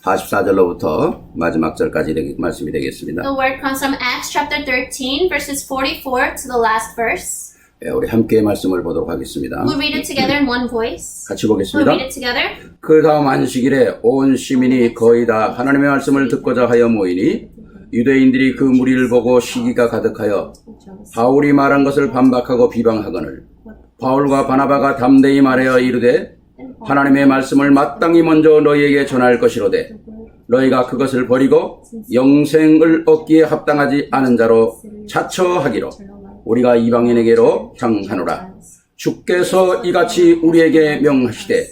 44절로부터 마지막 절까지 말씀이 되겠습니다. The word comes from Acts chapter 13, verses 44 to the last verse. 우리 함께 말씀을 보도록 하겠습니다. We'll read it together in one voice. 같이 We'll 보겠습니다. read it together. 그 다음 안식일에 온 시민이 거의 다 하나님의 말씀을 듣고자 하여 모이니 유대인들이 그 무리를 보고 시기가 가득하여 바울이 말한 것을 반박하고 비방하거늘 바울과 바나바가 담대히 말하여 이르되 하나님의 말씀을 마땅히 먼저 너희에게 전할 것이로되 너희가 그것을 버리고 영생을 얻기에 합당하지 않은 자로 자처하기로 우리가 이방인에게로 향하노라. 주께서 이같이 우리에게 명하시되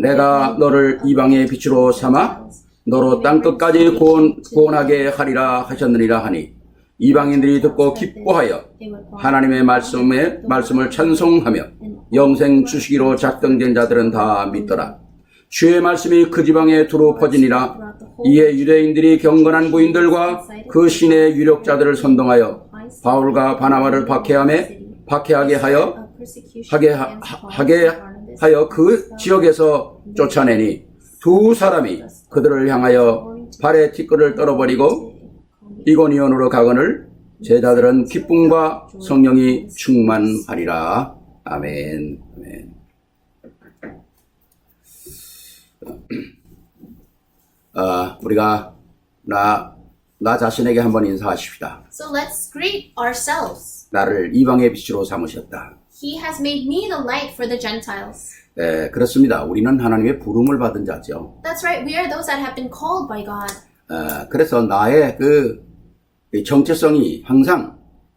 내가 너를 이방의 빛으로 삼아 너로 땅끝까지 구원하게 하리라 하셨느니라 하니 이방인들이 듣고 기뻐하여 하나님의 말씀을 찬송하며 영생 주시기로 작정된 자들은 다 믿더라. 주의 말씀이 그 지방에 두루 퍼지니라. 이에 유대인들이 경건한 부인들과 그 신의 유력자들을 선동하여 바울과 바나바를 박해하게 하여 그 지역에서 쫓아내니 두 사람이 그들을 향하여 발에 티끌을 떨어버리고 이고니온으로 가거늘 제자들은 기쁨과 성령이 충만하리라. 아멘. 아멘. 우리가 나 자신에게 한번 인사하십시다. So let's greet ourselves. 나를 이방의 빛으로 삼으셨다. He has made me the light for the Gentiles. 네, 그렇습니다. 우리는 하나님의 부름을 받은 자죠. That's right, we are those that have been called by God. 그래서 나의 정체성이 항상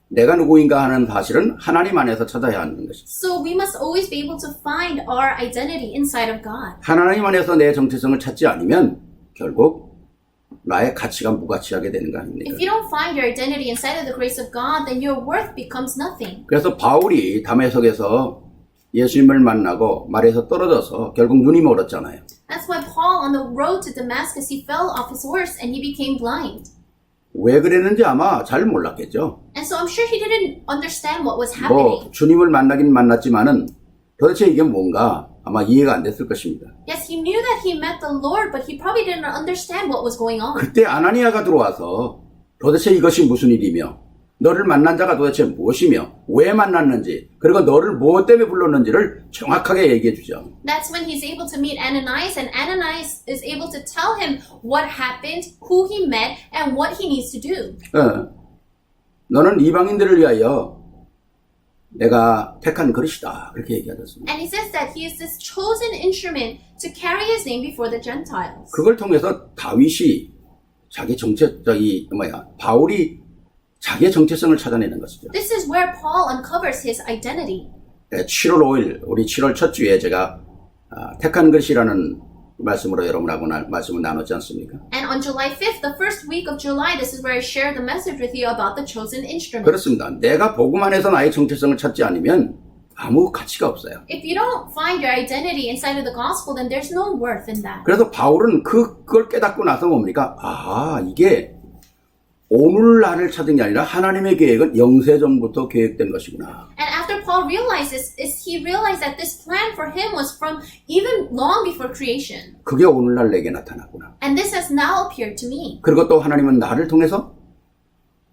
내가 누구인가 하는 사실은 하나님 안에서 찾아야 하는 것입니다. So we must always be able to find our identity inside of God. 하나님 안에서 내 정체성을 찾지 않으면 결국 나의 가치가 무가치하게 되는 거 아닙니까? If you don't find your identity inside of the grace of God, then your worth becomes nothing. 그래서 바울이 다메섹에서 예수님을 만나고 말에서 떨어져서 결국 눈이 멀었잖아요. That's why Paul on the road to Damascus, he fell off his horse and he became blind. 왜 그랬는지 아마 잘 몰랐겠죠. And so I'm sure he didn't understand what was happening. 주님을 만나긴 만났지만은 도대체 이게 뭔가 아마 이해가 안 됐을 것입니다. Yes, he knew that he met the Lord, but he probably didn't understand what was going on. 그때 아나니아가 들어와서 도대체 이것이 무슨 일이며 너를 만난 자가 도대체 무엇이며 왜 만났는지 그리고 너를 무엇 때문에 불렀는지를 정확하게 얘기해 주죠. That's when he's able to meet Ananias, and Ananias is able to tell him what happened, who he met, and what he needs to do. 너는 이방인들을 위하여 내가 택한 그릇이다. 그렇게 얘기하셨습니다. And he says that he is this chosen instrument to carry his name before the Gentiles. 그걸 통해서 다윗이 바울이 자기의 정체성을 찾아내는 것이죠. This is where Paul uncovers his identity. 7월 5일 우리 7월 첫 주에 제가 택한 것이라는 말씀으로 여러분하고 말씀을 나눴지 않습니까? And on July 5th, the first week of July, this is where I shared the message with you about the chosen instrument. 그렇습니다. 내가 복음 안에서 나의 정체성을 찾지 않으면 아무 가치가 없어요. If you don't find your identity inside of the gospel, then there's no worth in that. 그래서 바울은 그걸 깨닫고 나서 뭡니까? 이게 오늘날을 찾은 게 아니라 하나님의 계획은 영세전부터 계획된 것이구나. And after Paul realized this, he realized that this plan for him was from even long before creation. 그게 오늘날 내게 나타났구나. And this has now appeared to me. 그리고 또 하나님은 나를 통해서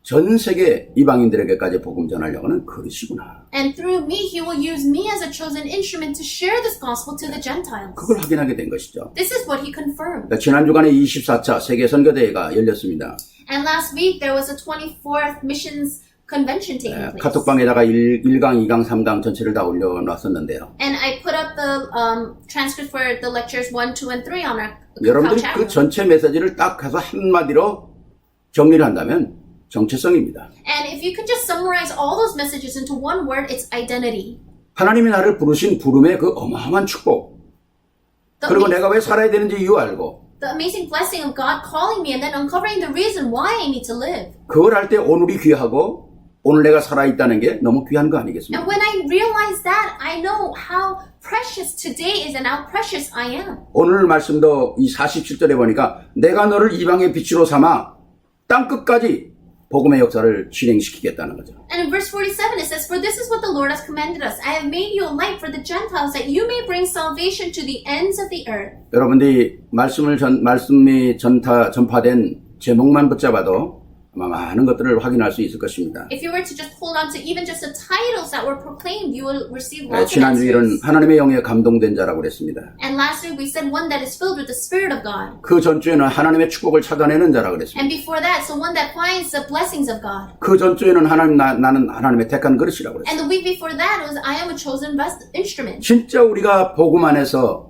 전 세계 이방인들에게까지 복음 전하려고 하는 그릇이구나. And through me, he will use me as a chosen instrument to share this gospel to the Gentiles. 그걸 확인하게 된 것이죠. This is what he confirmed. 지난 주간에 24차 세계 선교대회가 열렸습니다. And last week, there was a 24th missions convention taking place. 카톡방에다가 1강, 2강, 3강 전체를 다 올려놨었는데요. And I put up the transcript for the lectures 1, 2, and 3 on our 여러분들이 chat 그 room. 전체 메시지를 딱 가서 한마디로 정리를 한다면 정체성입니다. And if you could just summarize all those messages into one word, it's identity. 하나님이 나를 부르신 부름의 그 어마어마한 축복. 그리고 내가 왜 살아야 되는지 이유 알고 The amazing blessing of God calling me and then uncovering the reason why I need to live. 그걸 할 때 오늘이 귀하고 오늘 내가 살아있다는 게 너무 귀한 거 아니겠습니까? And when I realize that, I know how precious today is and how precious I am. 오늘 말씀도 이 47절에 보니까 내가 너를 이방의 빛으로 삼아 땅끝까지 복음의 역사를 실행시키겠다는 거죠. And in verse 47 it says, "For this is what the Lord has commanded us. I have made you a light for the Gentiles, that you may bring salvation to the ends of the earth." 여러분들이 말씀이 전파된 제목만 붙잡아도 아마 많은 것들을 확인할 수 있을 것입니다. If you were to just hold on to even just the titles that were proclaimed, you will receive lots of 지난주일은 answers. 하나님의 영에 감동된 자라고 그랬습니다. And last week we said one that is filled with the Spirit of God. 그 전주에는 하나님의 축복을 찾아내는 자라고 그랬습니다. And before that, so one that finds the blessings of God. 그 전주에는 나는 하나님의 택한 그릇이라고 그랬습니다. And the week before that was I am a chosen instrument. 진짜 우리가 복음 안에서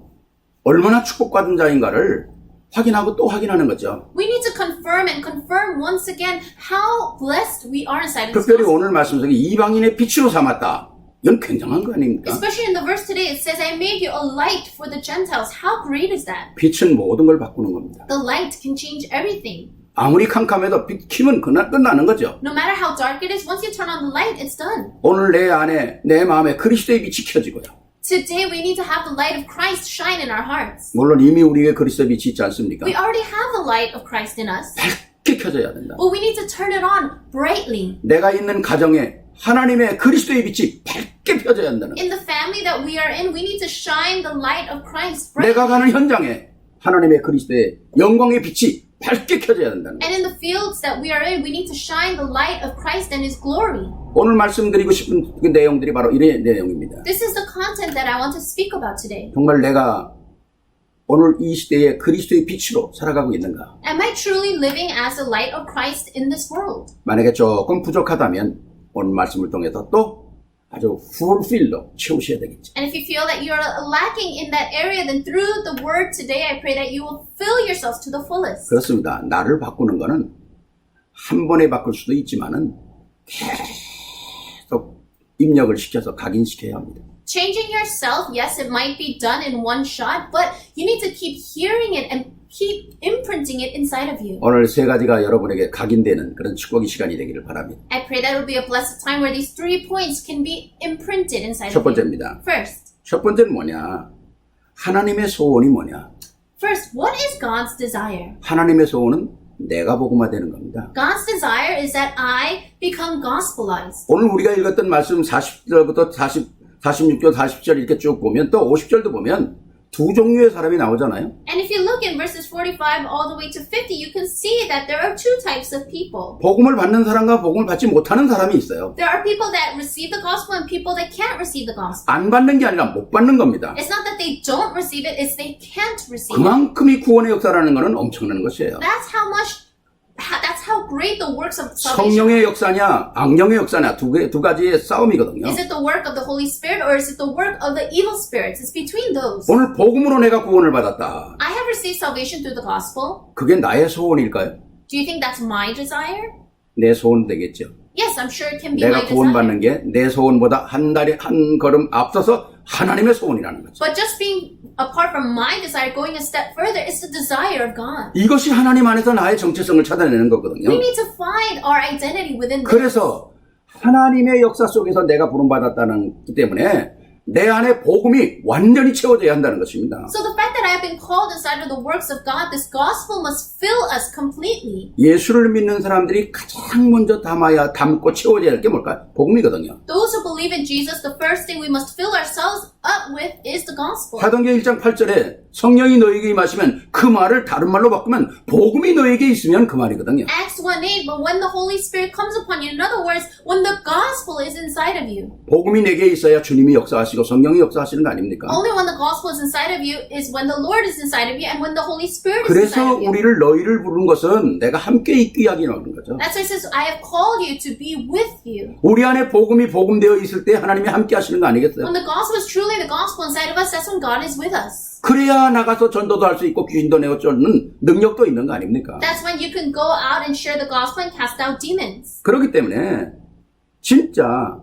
얼마나 축복받은 자인가를 확인하고 또 확인하는 거죠. We need to confirm and confirm once again how blessed we are inside of this 특별히 gospel. 오늘 말씀 속에 이방인의 빛으로 삼았다. 이건 굉장한 거 아닙니까? Especially in the verse today, it says, I made you a light for the Gentiles. How great is that? 빛은 모든 걸 바꾸는 겁니다. The light can change everything. 아무리 캄캄해도 빛 켜면 끝나는 거죠. No matter how dark it is, once you turn on the light, it's done. 오늘 내 안에 내 마음에 그리스도의 빛이 켜지고요. Today, we need to have the light of Christ shine in our hearts. 물론 이미 우리에게 그리스도의 빛이 있지 않습니까? We already have the light of Christ in us, 밝게 켜져야 된다. but we need to turn it on brightly. 내가 있는 가정에 하나님의 그리스도의 빛이 밝게 펴져야 한다는 In the family that we are in, we need to shine the light of Christ 내가 brightly. 가는 현장에 하나님의 그리스도의 영광의 빛이 밝게 켜져야 된다는 And in the fields that we are in, we need to shine the light of Christ and His glory. 오늘 말씀드리고 싶은 그 내용들이 바로 이런 내용입니다. This is the content that I want to speak about today. 정말 내가 오늘 이 시대에 그리스도의 빛으로 살아가고 있는가? Am I truly living as the light of Christ in this world? 만약에 조금 부족하다면 오늘 말씀을 통해서 또 아주 풀필로 채우셔야 되겠죠. And if you feel that you're lacking in that area, then through the word today, I pray that you will fill yourselves to the fullest. 그렇습니다. 나를 바꾸는 거는 한 번에 바꿀 수도 있지만은 계속 입력을 시켜서 각인시켜야 합니다. Changing yourself, yes, it might be done in one shot, but you need to keep hearing it and keep imprinting it inside of you. 오늘 세 가지가 여러분에게 각인되는 그런 축복의 시간이 되기를 바랍니다. I pray that it will be a blessed time where these 3 points can be imprinted inside 첫 of you. 번째입니다. First, 첫 번째는 뭐냐? 하나님의 소원이 뭐냐? what is God's desire? 하나님의 소원은 내가 복음화되는 겁니다. God's desire is that I become gospelized. 오늘 우리가 읽었던 말씀 40절부터 46절, 40절 이렇게 쭉 보면 또 50절도 보면 두 종류의 사람이 나오잖아요. And if you look in verses 45 all the way to 50, you can see that there are 2 types of people. 복음을 받는 사람과 복음을 받지 못하는 사람이 있어요. There are people that receive the gospel and people that can't receive the gospel. 안 받는 게 아니라 못 받는 겁니다. It's not that they don't receive it, it's they can't receive it. 그만큼이 구원의 역사라는 것은 엄청난 것이에요. That's how great the works of salvation. 성령의 역사냐 악령의 역사냐 두 가지의 싸움이거든요. Is it the work of the Holy Spirit or is it the work of the evil spirits? It's between those. 오늘 복음으로 내가 구원을 받았다. I have received salvation through the gospel. 그게 나의 소원일까요? Do you think that's my desire? 내 소원 되겠죠. Yes, I'm sure it can be 내가 my 구원받는 desire. 게 내 소원보다 한 걸음 앞서서 하나님의 소원이라는 거죠. But just being apart from my desire, going a step further, is the desire of God. 이것이 하나님 안에서 나의 정체성을 찾아내는 거거든요. We need to find our identity within this. 그래서 하나님의 역사 속에서 내가 부름받았다는 것 때문에 내 안에 복음이 완전히 채워져야 한다는 것입니다. So the fact that I have been called inside of the works of God, this gospel must fill us completely. 예수를 믿는 사람들이 가장 먼저 담고 채워져야 할 게 뭘까요? 복음이거든요. Those who believe in Jesus, the first thing we must fill ourselves up with is the gospel. 사도행전 1장 8절에 성령이 너에게 임하시면 그 말을 다른 말로 바꾸면 복음이 너에게 있으면 그 말이거든요. Acts 1:8, but when the Holy Spirit comes upon you, in other words, when the gospel is inside of you. 복음이 내게 있어야 주님이 역사하시고 성령이 역사하시는 거 아닙니까? Only when the gospel is inside of you is when the Lord is inside of you and when the Holy Spirit is 그래서 inside of you. 우리를 너희를 부른 것은 내가 함께 있기 위하기 하는 거죠. That's why it says, I have called you to be with you. 우리 안에 복음이 복음되어 있을 때 하나님이 함께 하시는 거 아니겠어요? When the gospel is truly the gospel inside of us, that's when God is with us. 그래야 나가서 전도도 할 수 있고 귀신도 내어 쫓는 능력도 있는 거 아닙니까? That's when you can go out and share the gospel and cast out demons. 그렇기 때문에 진짜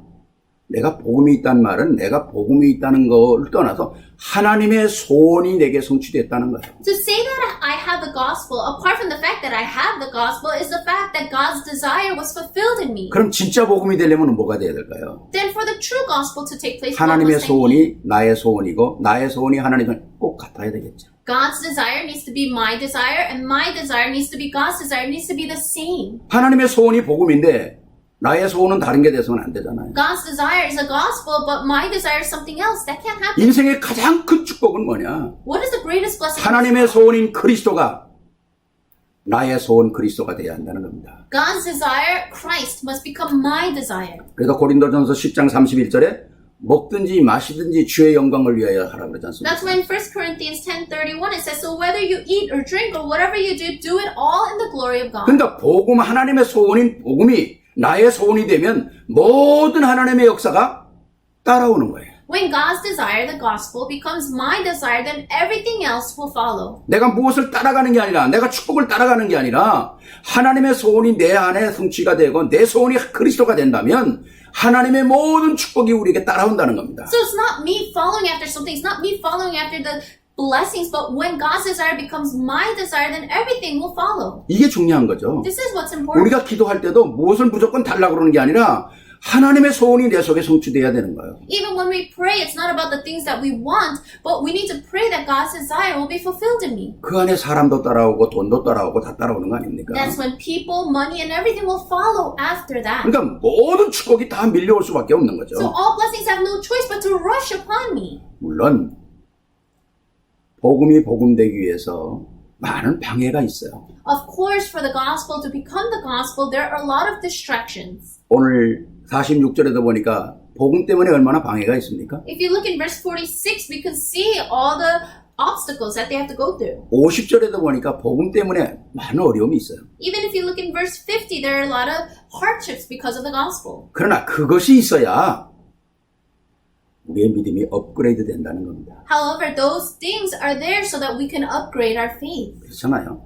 내가 복음이 있다는 말은 내가 복음이 있다는 걸 떠나서 하나님의 소원이 내게 성취됐다는 거예요. To say that I have the gospel, apart from the fact that I have the gospel, is the fact that God's desire was fulfilled in me. 그럼 진짜 복음이 되려면 뭐가 돼야 될까요? Then for the true gospel to take place, 하나님의 God must take me. 소원이 나의 소원이고 나의 소원이 하나님과 꼭 같아야 되겠죠. God's desire needs to be my desire, and my desire needs to be God's desire. It needs to be the same. 하나님의 소원이 복음인데 나의 소원은 다른 게 돼서는 안 되잖아요. God's desire is a gospel, but my desire is something else. That can't happen. 인생의 가장 큰 축복은 뭐냐? What is the greatest blessing? 하나님의 소원인 그리스도가 나의 소원 그리스도가 돼야 한다는 겁니다. God's desire, Christ, must become my desire. 그래서 고린도전서 10장 31절에 먹든지 마시든지 주의 영광을 위하여 하라 그러지 않습니까? That's when 1 Corinthians 10:31 it says, so whether you eat or drink or whatever you do it all in the glory of God. 그러니까 복음 하나님의 소원인 복음이 나의 소원이 되면 모든 하나님의 역사가 따라오는 거예요. When God's desire, the gospel, becomes my desire, then everything else will follow. 내가 무엇을 따라가는 게 아니라 내가 축복을 따라가는 게 아니라 하나님의 소원이 내 안에 성취가 되고 내 소원이 그리스도가 된다면 하나님의 모든 축복이 우리에게 따라온다는 겁니다. So it's not me following after something, it's not me following after the blessings, but when God's desire becomes my desire, then everything will follow. 이게 중요한 거죠. This is what's important. 우리가 기도할 때도 무엇을 무조건 달라고 그러는 게 아니라 하나님의 소원이 내 속에 성취돼야 되는 거예요. Even when we pray, it's not about the things that we want, but we need to pray that God's desire will be fulfilled in me. 그 안에 사람도 따라오고 돈도 따라오고 다 따라오는 거 아닙니까? That's when people, money, and everything will follow after that. 그러니까 모든 축복이 다 밀려올 수밖에 없는 거죠. So all blessings have no choice but to rush upon me. 물론 복음이 복음되기 위해서 많은 방해가 있어요. Of course, for the gospel to become the gospel, there are a lot of distractions. 오늘 46절에도 보니까 복음 때문에 얼마나 방해가 있습니까? If you look in verse 46, we can see all the obstacles that they have to go through. 50절에도 보니까 복음 때문에 많은 어려움이 있어요. Even if you look in verse 50, there are a lot of hardships because of the gospel. 그러나 그것이 있어야 우리의 믿음이 업그레이드 된다는 겁니다. However, those things are there so that we can upgrade our faith. 그렇잖아요.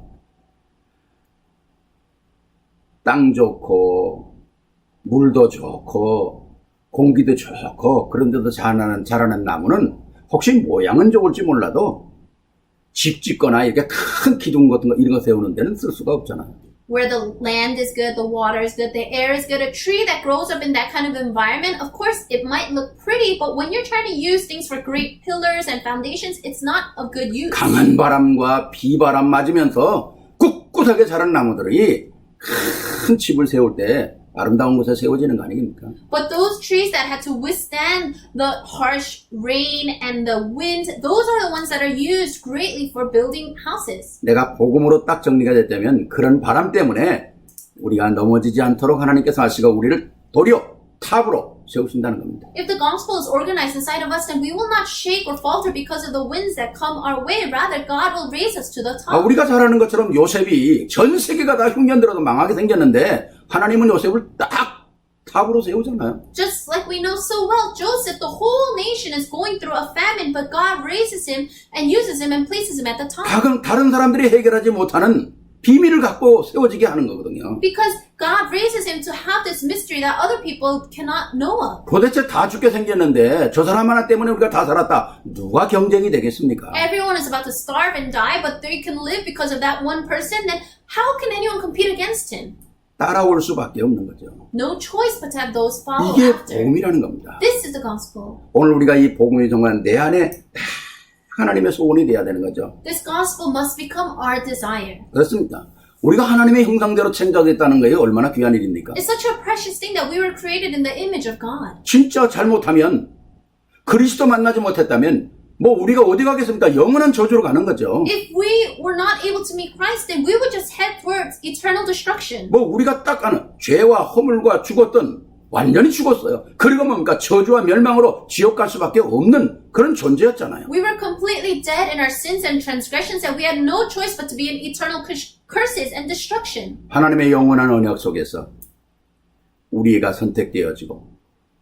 땅 좋고 물도 좋고 공기도 좋고 그런데도 자라는 나무는 혹시 모양은 좋을지 몰라도 집 짓거나 이렇게 큰 기둥 같은 거 이런 거 세우는 데는 쓸 수가 없잖아요. Where the land is good, the water is good, the air is good, a tree that grows up in that kind of environment, of course, it might look pretty, but when you're trying to use things for great pillars and foundations, it's not of good use. 강한 바람과 비바람 맞으면서 꿋꿋하게 자란 나무들이 큰 집을 세울 때 아름다운 곳에 세워지는 거 아닙니까? But those trees that had to withstand the harsh rain and the wind, those are the ones that are used greatly for building houses. 내가 복음으로 딱 정리가 됐다면 그런 바람 때문에 우리가 넘어지지 않도록 하나님께서 하시고 우리를 도리어 탑으로 세우신다는 겁니다. If the gospel is organized inside of us, then we will not shake or falter because of the winds that come our way. Rather, God will raise us to the top. 우리가 잘 아는 것처럼 요셉이 전 세계가 다 흉년 들어도 망하게 생겼는데 하나님은 요셉을 딱 탑으로 세우잖아요. Just like we know so well, Joseph, the whole nation is going through a famine, but God raises him and uses him and places him at the top. 다른 사람들이 해결하지 못하는 비밀을 갖고 세워지게 하는 거거든요. Because God raises him to have this mystery that other people cannot know of. 도대체 다 죽게 생겼는데 저 사람 하나 때문에 우리가 다 살았다. 누가 경쟁이 되겠습니까? Everyone is about to starve and die, but they can live because of that one person. Then how can anyone compete against him? 따라올 수밖에 없는 거죠. No choice but to have those follow 이게 after. 복음이라는 겁니다. This is the gospel. 오늘 우리가 이 복음이 정말 내 안에 다 하나님의 소원이 돼야 되는 거죠. This gospel must become our desire. 그렇습니다. 우리가 하나님의 형상대로 창조됐다는 거예요. 얼마나 귀한 일입니까? It's such a precious thing that we were created in the image of God. 진짜 잘못하면 그리스도 만나지 못했다면 뭐 우리가 어디 가겠습니까? 영원한 저주로 가는 거죠. If we were not able to meet Christ, then we would just head towards eternal destruction. 뭐 우리가 딱 아는 죄와 허물과 죽었던 완전히 죽었어요. 그리고 뭡니까? 저주와 멸망으로 지옥 갈 수밖에 없는 그런 존재였잖아요. We were completely dead in our sins and transgressions, and we had no choice but to be in eternal curses and destruction. 하나님의 영원한 언약 속에서 우리가 선택되어지고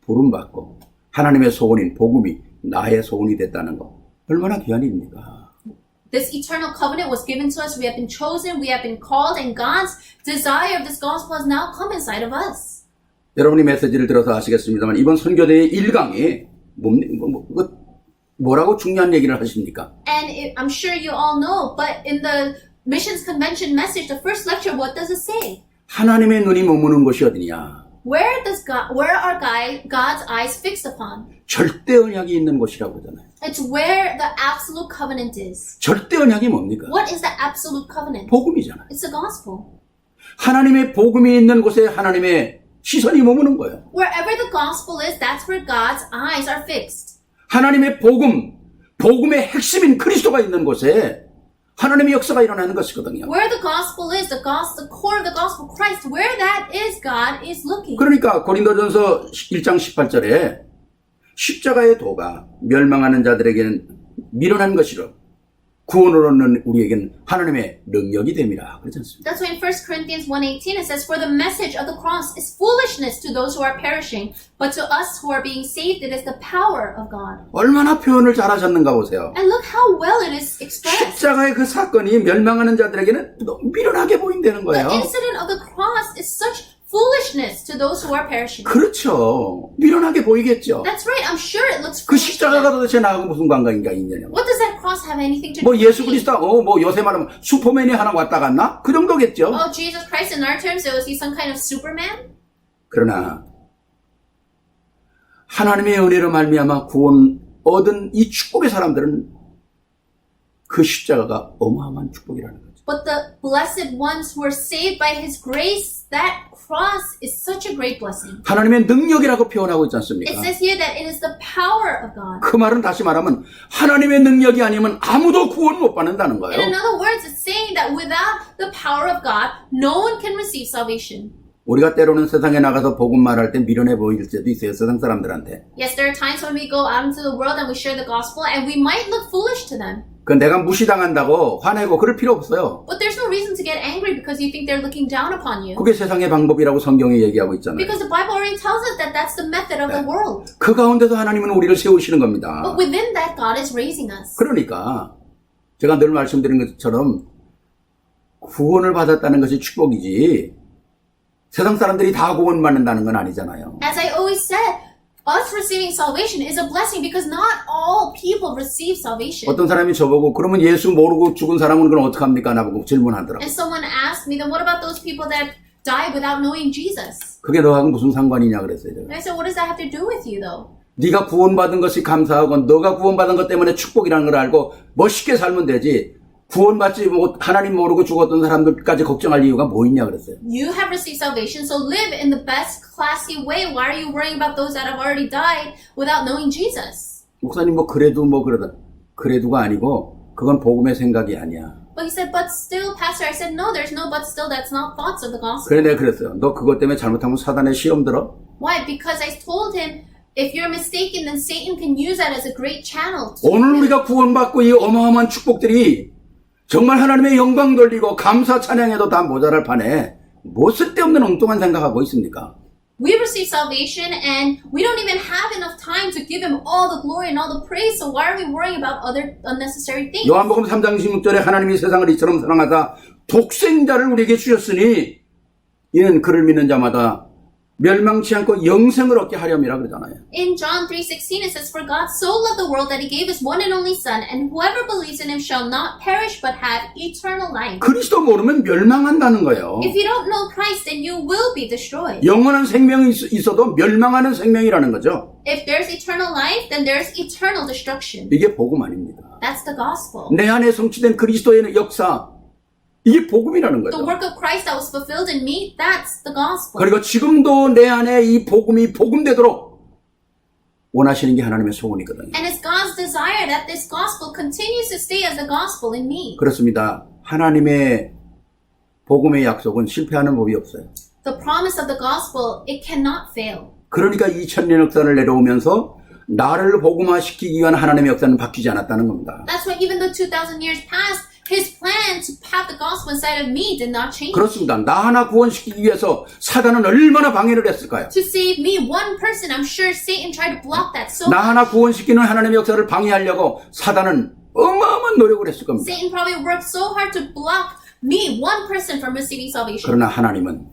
부름받고 하나님의 소원인 복음이 나의 소원이 됐다는 거 얼마나 귀한 일입니까? This eternal covenant was given to us. We have been chosen, we have been called, and God's desire of this gospel has now come inside of us. 여러분이 메시지를 들어서 아시겠습니다만 이번 선교대의 1강이 뭐라고 중요한 얘기를 하십니까? And I'm sure you all know, but in the Missions Convention message, the first lecture, what does it say? 하나님의 눈이 머무는 곳이 어디냐? where are God's eyes fixed upon? 절대 언약이 있는 곳이라고 그러잖아요. It's where the absolute covenant is. 절대 언약이 뭡니까? What is the absolute covenant? 복음이잖아요. It's the gospel. 하나님의 복음이 있는 곳에 하나님의 시선이 머무는 거예요. Wherever the gospel is, that's where God's eyes are fixed. 하나님의 복음의 핵심인 그리스도가 있는 곳에 하나님의 역사가 일어나는 것이거든요. Where the gospel is, the core of the gospel, Christ, where that is, God is looking. 그러니까 고린도전서 1장 18절에 십자가의 도가 멸망하는 자들에게는 미련한 것이로 구원을 얻는 우리에게는 하나님의 능력이 됨이라 그러지 않습니까? That's why in 1 Corinthians 1:18 it says, "For the message of the cross is foolishness to those who are perishing, but to us who are being saved it is the power of God." 얼마나 표현을 잘하셨는가 보세요. And look how well it is expressed. 십자가의 그 사건이 멸망하는 자들에게는 너무 미련하게 보인다는 거예요. The incident of the cross is such foolishness to those who are perishing. 그렇죠. 미련하게 보이겠죠. That's right. I'm sure it looks 그 foolish. 십자가가 도대체 나하고 무슨 관계인가 있느냐. What does that cross have anything to do 뭐 with 예수 me? 그리스도 뭐 요새 말하면 슈퍼맨이 하나 왔다 갔나? 그 정도겠죠. Oh, Jesus Christ, in our terms, was he some kind of Superman? 그러나 하나님의 은혜로 말미암아 구원 얻은 이 축복의 사람들은 그 십자가가 어마어마한 축복이라는 거죠. But the blessed ones who are saved by His grace, that cross is such a great blessing. 하나님의 능력이라고 표현하고 있지 않습니까? It says here that it is the power of God. 그 말은 다시 말하면 하나님의 능력이 아니면 아무도 구원 못 받는다는 거예요. In other words, it's saying that without the power of God, no one can receive salvation. 우리가 때로는 세상에 나가서 복음 말할 때 미련해 보일 때도 있어요. 세상 사람들한테. Yes, there are times when we go out into the world and we share the gospel and we might look foolish to them. 그 내가 무시당한다고 화내고 그럴 필요 없어요. But there's no reason to get angry because you think they're looking down upon you. 그게 세상의 방법이라고 성경이 얘기하고 있잖아요. Because the Bible already tells us that that's the method of the world. 그 가운데서 하나님은 우리를 세우시는 겁니다. But within that, God is raising us. 그러니까 제가 늘 말씀드린 것처럼 구원을 받았다는 것이 축복이지 세상 사람들이 다 구원받는다는 건 아니잖아요. As I always said, us receiving salvation is a blessing because not all people receive salvation. 어떤 사람이 저보고 그러면 예수 모르고 죽은 사람은 그럼 어떡합니까? 나보고 질문하더라고요. And someone asked me, then what about those people that died without knowing Jesus? 그게 너하고 무슨 상관이냐 그랬어요. 제가. And I said, what does that have to do with you though? 네가 구원받은 것이 감사하고 너가 구원받은 것 때문에 축복이라는 걸 알고 멋있게 살면 되지. 구원받지 못 하나님 모르고 죽었던 사람들까지 걱정할 이유가 뭐 있냐 그랬어요. You have received salvation, so live in the best classy way. Why are you worrying about those that have already died without knowing Jesus? 목사님 뭐 그래도 뭐 그러다. 그래도가 아니고 그건 복음의 생각이 아니야. But he said, but still, Pastor. I said, no, there's no but still. That's not thoughts of the gospel. 그래 내가 그랬어요. 너 그것 때문에 잘못하면 사단의 시험 들어? Why? Because I told him, if you're mistaken, then Satan can use that as a great channel. 오늘 우리가 구원받고 이 어마어마한 축복들이 정말 하나님의 영광 돌리고 감사 찬양해도 다 모자랄 판에 뭐 쓸데없는 엉뚱한 생각하고 있습니까? We receive salvation and we don't even have enough time to give him all the glory and all the praise. So why are we worrying about other unnecessary things? 요한복음 3장 16절에 하나님이 세상을 이처럼 사랑하사 독생자를 우리에게 주셨으니 이는 그를 믿는 자마다 멸망치 않고 영생을 얻게 하렴이라 그러잖아요. In John 3:16 it says, "For God so loved the world that he gave his one and only Son, and whoever believes in him shall not perish but have eternal life." 그리스도 모르면 멸망한다는 거예요. If you don't know Christ, then you will be destroyed. 영원한 생명이 있어도 멸망하는 생명이라는 거죠. If there's eternal life, then there's eternal destruction. 이게 복음 아닙니다. That's the gospel. 내 안에 성취된 그리스도의 역사, 이게 복음이라는 The 거죠. work of Christ that was fulfilled in me, that's the gospel. 그리고 지금도 내 안에 이 복음이 복음되도록 원하시는 게 하나님의 소원이거든요. And it's God's desire that this gospel continues to stay as the gospel in me. 그렇습니다. 하나님의 복음의 약속은 실패하는 법이 없어요. The promise of the gospel, it cannot fail. 그러니까 2000년 역사를 내려오면서 나를 복음화시키기 위한 하나님의 역사는 바뀌지 않았다는 겁니다. That's why even though 2,000 years passed, his plan to have the gospel inside of me did not change. 그렇습니다. 나 하나 구원시키기 위해서 사단은 얼마나 방해를 했을까요? To save me, one person, I'm sure Satan tried to block that so 나 하나 구원시키는 하나님의 역사를 방해하려고 사단은 어마어마한 노력을 했을 겁니다. Satan probably worked so hard to block me, one person, from receiving salvation. 그러나 하나님은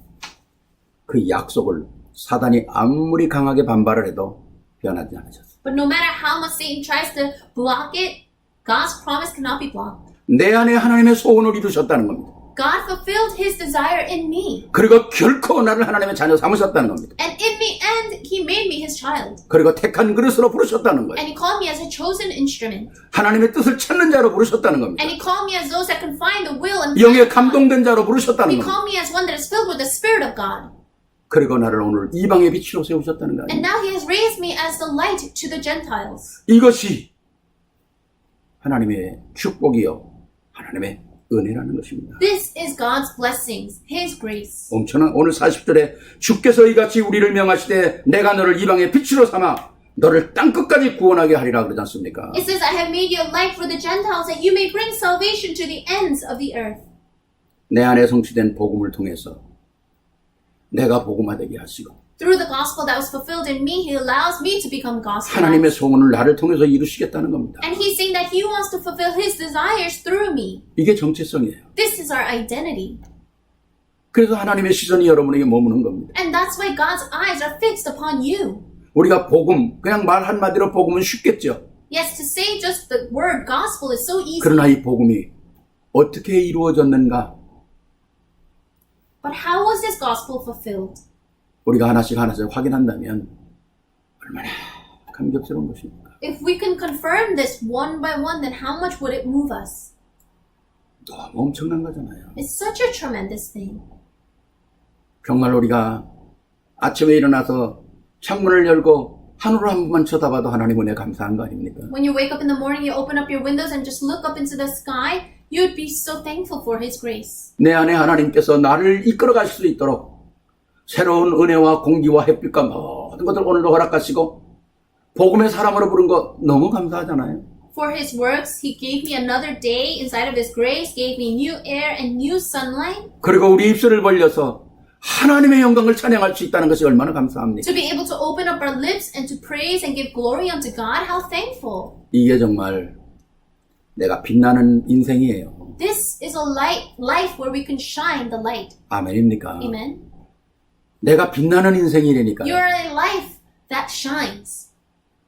그 약속을 사단이 아무리 강하게 반발을 해도 변하지 않으셨어요. But no matter how much Satan tries to block it, God's promise cannot be blocked. 내 안에 하나님의 소원을 이루셨다는 겁니다. God fulfilled his desire in me. 그리고 결코 나를 하나님의 자녀 삼으셨다는 겁니다. And in the end, he made me his child. 그리고 택한 그릇으로 부르셨다는 거예요. And he called me as a chosen instrument. 하나님의 뜻을 찾는 자로 부르셨다는 겁니다. And he called me as those that can find the will and 영에 plan of God. 감동된 자로 부르셨다는 He 겁니다. called me as one that is filled with the Spirit of God. 그리고 나를 오늘 이방의 빛으로 세우셨다는 거 And 아닙니까? now he has raised me as the light to the Gentiles. 이것이 하나님의 축복이요 하나님의 은혜라는 것입니다. This is God's blessings, his grace. 엄청난 오늘 40절에 주께서 이같이 우리를 명하시되 내가 너를 이방의 빛으로 삼아 너를 땅끝까지 구원하게 하리라 그러지 않습니까? It says, I have made you a light for the Gentiles that you may bring salvation to the ends of the earth. 내 안에 성취된 복음을 통해서 내가 복음화되게 하시고 Through the gospel that was fulfilled in me, he allows me to become gospel. 하나님의 소원을 나를 통해서 이루시겠다는 겁니다. And he's saying that he wants to fulfill his desires through me. 이게 정체성이에요. This is our identity. 그래서 하나님의 시선이 여러분에게 머무는 겁니다. And that's why God's eyes are fixed upon you. 우리가 복음, 그냥 말 한마디로 복음은 쉽겠죠. Yes, to say just the word gospel is so easy. 그러나 이 복음이 어떻게 이루어졌는가 But how was this gospel fulfilled? 우리가 하나씩 확인한다면 얼마나 감격스러운 것입니까? If we can confirm this one by one, then how much would it move us? 너무 엄청난 거잖아요. It's such a tremendous thing. 정말 우리가 아침에 일어나서 창문을 열고 하늘을 한 번만 쳐다봐도 하나님 은혜 감사한 거 아닙니까? When you wake up in the morning, you open up your windows and just look up into the sky, you'd be so thankful for his grace. 내 안에 하나님께서 나를 이끌어 가실 수 있도록 새로운 은혜와 공기와 햇빛과 모든 것들 오늘도 허락하시고 복음의 사람으로 부른 거 너무 감사하잖아요. For his works, he gave me another day inside of his grace, gave me new air and new sunlight. 그리고 우리 입술을 벌려서 하나님의 영광을 찬양할 수 있다는 것이 얼마나 감사합니까? To be able to open up our lips and to praise and give glory unto God, how thankful. 이게 정말 내가 빛나는 인생이에요. This is a life where we can shine the light. 아멘입니까? Amen. 내가 빛나는 인생이라니까요. You are a life that shines.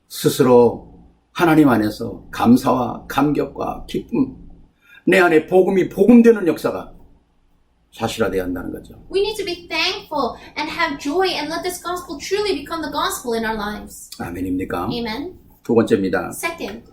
스스로 하나님 안에서 감사와 감격과 기쁨, 내 안에 복음이 복음되는 역사가 사실화되어야 한다는 거죠. We need to be thankful and have joy and let this gospel truly become the gospel in our lives. 아멘입니까? Amen. 두 번째입니다. Second,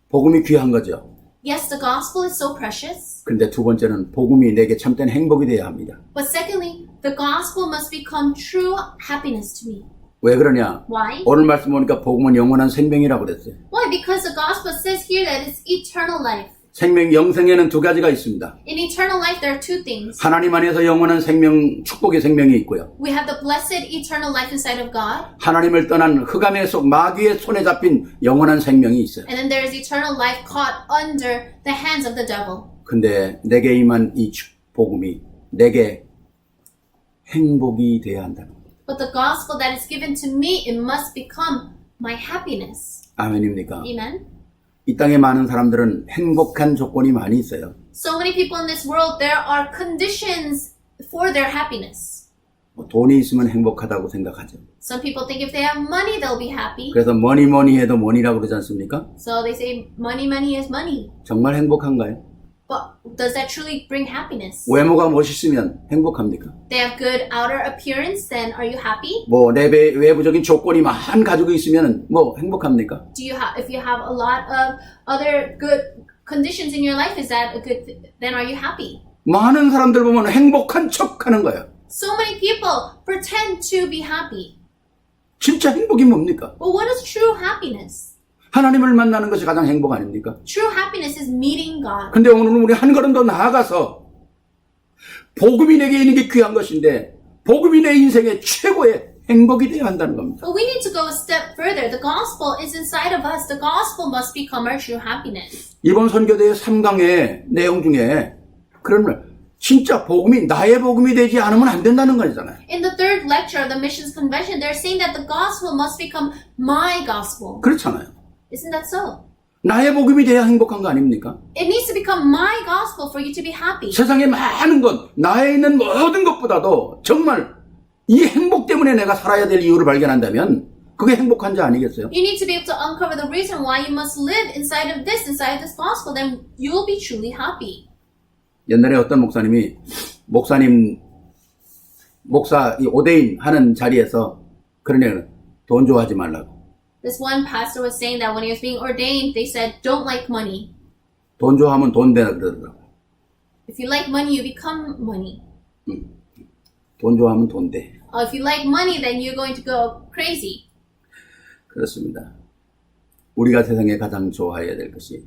복음이 귀한 거죠. yes, the gospel is so precious. 그런데 두 번째는 복음이 내게 참된 행복이 되어야 합니다. But secondly, the gospel must become true happiness to me. 왜 그러냐? Why? 오늘 말씀 보니까 복음은 영원한 생명이라고 그랬어요. Why? Because the gospel says here that it's eternal life. 생명, 영생에는 두 가지가 있습니다. In eternal life, there are two things. 하나님 안에서 영원한 생명, 축복의 생명이 있고요. We have the blessed eternal life inside of God. 하나님을 떠난 흑암의 속 마귀의 손에 잡힌 영원한 생명이 있어요. And then there is eternal life caught under the hands of the devil. 근데 내게 임한 이 복음이 내게 행복이 되어야 한다는 거예요. But the gospel that is given to me, it must become my happiness. 아멘입니까? Amen. 이 땅에 많은 사람들은 행복한 조건이 많이 있어요. So many people in this world, there are conditions for their happiness. 돈이 있으면 행복하다고 생각하죠. Some people think if they have money, they'll be happy. 그래서 뭐니 해도 뭐니라고 그러지 않습니까? So they say money is money. 정말 행복한가요? But does that truly bring happiness? 외모가 멋있으면 행복합니까? They have good outer appearance, then are you happy? 내 외부적인 조건이 많이 가지고 있으면 행복합니까? Do you have, if you have a lot of other good conditions in your life, is that a good, then are you happy? 많은 사람들 보면 행복한 척 하는 거예요. So many people pretend to be happy. 진짜 행복이 뭡니까? But what is true happiness? 하나님을 만나는 것이 가장 행복 아닙니까? True happiness is meeting God. 근데 오늘은 우리 한 걸음 더 나아가서 복음이 내게 있는 게 귀한 것인데 복음이 내 인생의 최고의 행복이 되어야 한다는 겁니다. But we need to go a step further. The gospel is inside of us. The gospel must become our true happiness. 이번 선교대의 3강의 내용 중에 그러면 진짜 복음이 나의 복음이 되지 않으면 안 된다는 거잖아요. In the third lecture of the Missions Convention, they're saying that the gospel must become my gospel. 그렇잖아요. Isn't that so? 나의 복음이 돼야 행복한 거 아닙니까? It needs to become my gospel for you to be happy. 세상에 많은 것, 나에 있는 모든 것보다도 정말 이 행복 때문에 내가 살아야 될 이유를 발견한다면 그게 행복한 자 아니겠어요? You need to be able to uncover the reason why you must live inside of this gospel, then you'll be truly happy. 옛날에 어떤 목사 이 오대인 하는 자리에서 그런 얘기를 돈 좋아하지 말라고. This one pastor was saying that when he was being ordained, they said, don't like money. 돈 좋아하면 돈 되나 그러더라고. If you like money, you become money. 돈 좋아하면 돈 돼. If you like money, then you're going to go crazy. 그렇습니다. 우리가 세상에 가장 좋아해야 될 것이,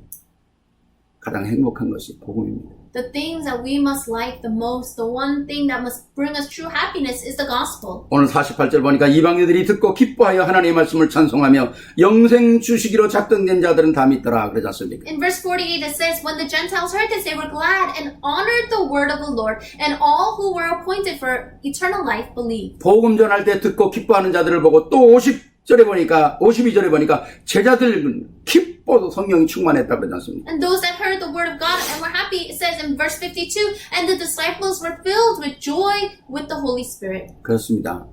가장 행복한 것이 복음입니다. The things that we must like the most, the one thing that must bring us true happiness is the gospel. 오늘 48절 보니까 이방인들이 듣고 기뻐하여 하나님의 말씀을 찬송하며 영생 주시기로 작정된 자들은 다 믿더라 그러지 않습니까? In verse 48 it says, when the Gentiles heard this, they were glad and honored the word of the Lord, and all who were appointed for eternal life believed. 복음 전할 때 듣고 기뻐하는 자들을 보고 또 52절에 보니까 제자들은 기뻐도 성령이 충만했다 그러지 않습니까? And those that heard the word of God and were happy, it says in verse 52, and the disciples were filled with joy with the Holy Spirit. 그렇습니다.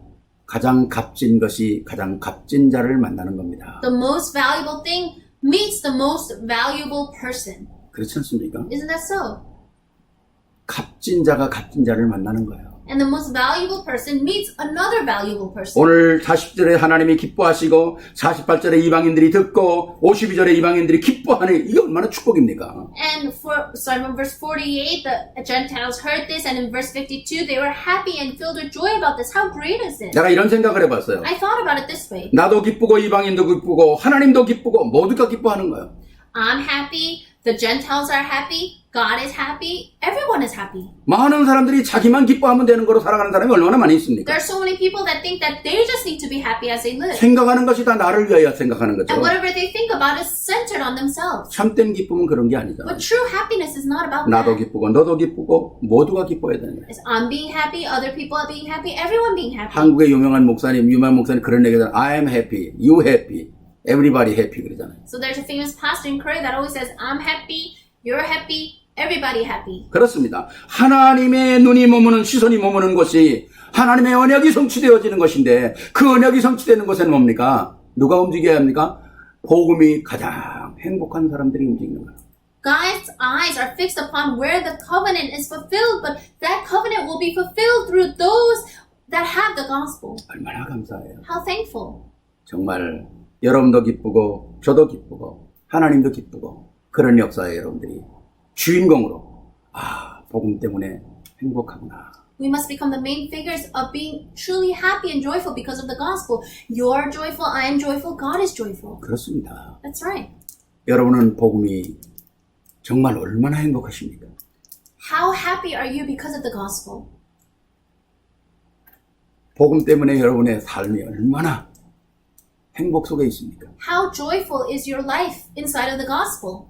가장 값진 것이 가장 값진 자를 만나는 겁니다. The most valuable thing meets the most valuable person. 그렇지 않습니까? Isn't that so? 값진 자가 값진 자를 만나는 거예요. And the most valuable person meets another valuable person. 오늘 40절에 하나님이 기뻐하시고 48절에 이방인들이 듣고 52절에 이방인들이 기뻐하는 이게 얼마나 축복입니까? And in verse 48, the Gentiles heard this, and in verse 52, they were happy and filled with joy about this. How great is this? 내가 이런 생각을 해봤어요. I thought about it this way. 나도 기쁘고 이방인도 기쁘고 하나님도 기쁘고 모두가 기뻐하는 거예요. I'm happy, the Gentiles are happy, God is happy, everyone is happy. 많은 사람들이 자기만 기뻐하면 되는 거로 살아가는 사람이 얼마나 많이 있습니까? There are so many people that think that they just need to be happy as they live. 생각하는 것이 다 나를 위하여 생각하는 거죠. And whatever they think about is centered on themselves. 참된 기쁨은 그런 게 아니잖아요. But true happiness is not about 나도 that. 기쁘고 너도 기쁘고 모두가 기뻐해야 되는 거예요. It's I'm being happy, other people are being happy, everyone being happy. 한국의 유명한 목사님 그런 얘기잖아요. I am happy, you happy, everybody happy 그러잖아요. So there's a famous pastor in Korea that always says, I'm happy, you're happy, everybody happy. 그렇습니다. 하나님의 시선이 머무는 곳이 하나님의 언약이 성취되어지는 것인데 그 언약이 성취되는 곳에는 뭡니까? 누가 움직여야 합니까? 복음이 가장 행복한 사람들이 움직이는 거예요. God's eyes are fixed upon where the covenant is fulfilled, but that covenant will be fulfilled through those that have the gospel. 얼마나 감사해요. How thankful. 정말 여러분도 기쁘고 저도 기쁘고 하나님도 기쁘고 그런 역사에 여러분들이 주인공으로 복음 때문에 행복하구나. We must become the main figures of being truly happy and joyful because of the gospel. You're joyful, I am joyful, God is joyful. 그렇습니다. That's right. 여러분은 복음이 정말 얼마나 행복하십니까? How happy are you because of the gospel? 복음 때문에 여러분의 삶이 얼마나 행복 속에 있습니까? How joyful is your life inside of the gospel?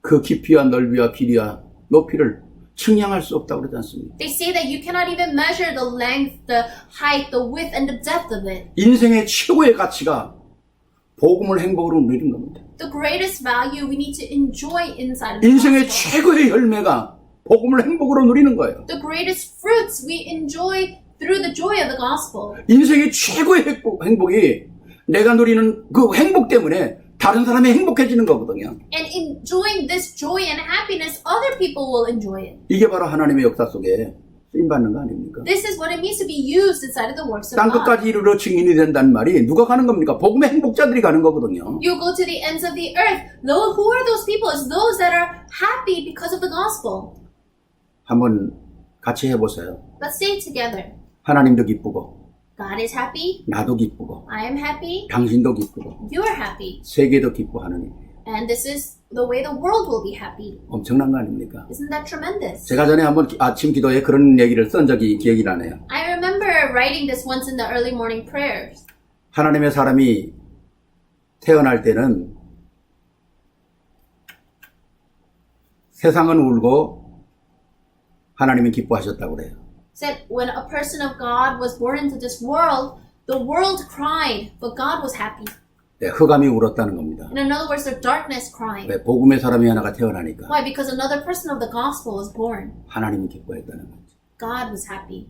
그 깊이와 넓이와 길이와 높이를 측량할 수 없다고 그러지 않습니까? They say that you cannot even measure the length, the height, the width, and the depth of it. 인생의 최고의 가치가 복음을 행복으로 누리는 겁니다. The greatest value we need to enjoy inside of the 인생의 gospel. 최고의 열매가 복음을 행복으로 누리는 거예요. The greatest fruits we enjoy through the joy of the gospel. 인생의 최고의 행복이 내가 누리는 그 행복 때문에 다른 사람이 행복해지는 거거든요. And enjoying this joy and happiness, other people will enjoy it. 이게 바로 하나님의 역사 속에 쓰임받는 거 아닙니까? This is what it means to be used inside of the works of 땅 God. 끝까지 이르러 증인이 된다는 말이 누가 가는 겁니까? 복음의 행복자들이 가는 거거든요. You go to the ends of the earth. Who are those people? It's those that are happy because of the gospel. 한번 같이 해보세요. Let's say it together. 하나님도 기쁘고 God is happy. 나도 기쁘고 I am happy. 당신도 기쁘고 You're happy. 세계도 기뻐하는 일. And this is the way the world will be happy. 엄청난 거 아닙니까? Isn't that tremendous? 제가 전에 한번 아침 기도에 그런 얘기를 쓴 적이 기억이 나네요. I remember writing this once in the early morning prayers. 하나님의 사람이 태어날 때는 세상은 울고 하나님은 기뻐하셨다고 그래요. Said when a person of God was born into this world, the world cried, but God was happy. 네, 흑암이 울었다는 겁니다. In other words, the darkness cried. 왜? 복음의 사람이 하나가 태어나니까 Why? Because another person of the gospel was born. 하나님이 기뻐했다는 거죠. God was happy.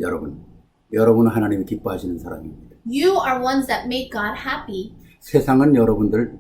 여러분은 하나님이 기뻐하시는 사람입니다. You are ones that make God happy. 세상은 여러분들